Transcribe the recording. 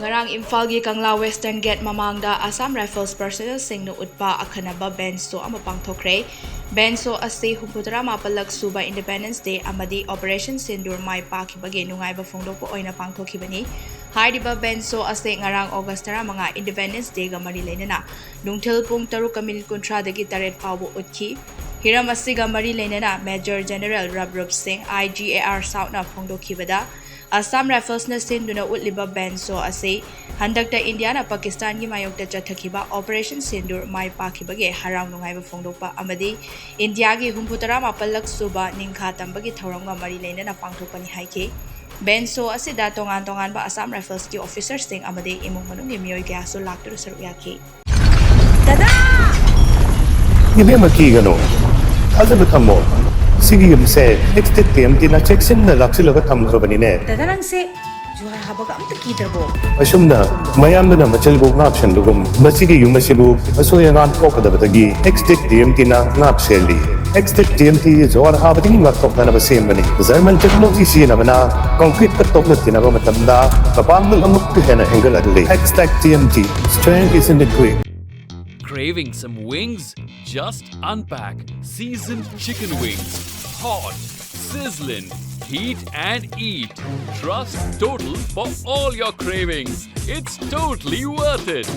Ngarang Imphal gi Kangla Western Gate Mamangda Da Assam Rifles personnel singnu Utpa Akhanaba benso ama pangthokre. Benso ase humputara mapalak suba Independence Day amadi Operation Sindur mai pakibage nungaiba phongdokpo oina pangthokibani. Haidiba benso ase ngarang August 15 Independence Day ga mari leinana nungthil pung 3:13 dagi 8 fawbo utki. Hiram asiga mari leinana Major General Rabrup Singh IGAR Southna phongdokhibada Assam Rifles na sinduna utliba benso ase handakta India na Pakistan gi mayokta chathakiba Operation Sindur mai pakibage harang nungaiba phongdokpa amadi India gi humputara mapalak suba ningkha tambagi thauramga mari leinana pangthokpani haike benso asida tongan ba Assam Rifles ki officers sing amadi imong manung miyoi kya so laktur saru yake Dada Ibe makigano Azab thamo Sigi yumse exit TMT na checksin na laksilaga thamkhrabani ne Dada nang se juhar habaga amta kidrabo Asumna mayamna machalbo ngapshan dugum masigi yumasibu asoyangan kokadabadagi exit TMT na ngapseli exit TMT juhar habading ngakokna na basembani German technology sinamana concrete katokna tinaba matamda kapangul amuk hena angle adli exit TMT strength is in the quick. Craving some wings? Just unpack seasoned chicken wings. Hot, sizzling, heat and eat. Trust Total for all your cravings. It's totally worth it.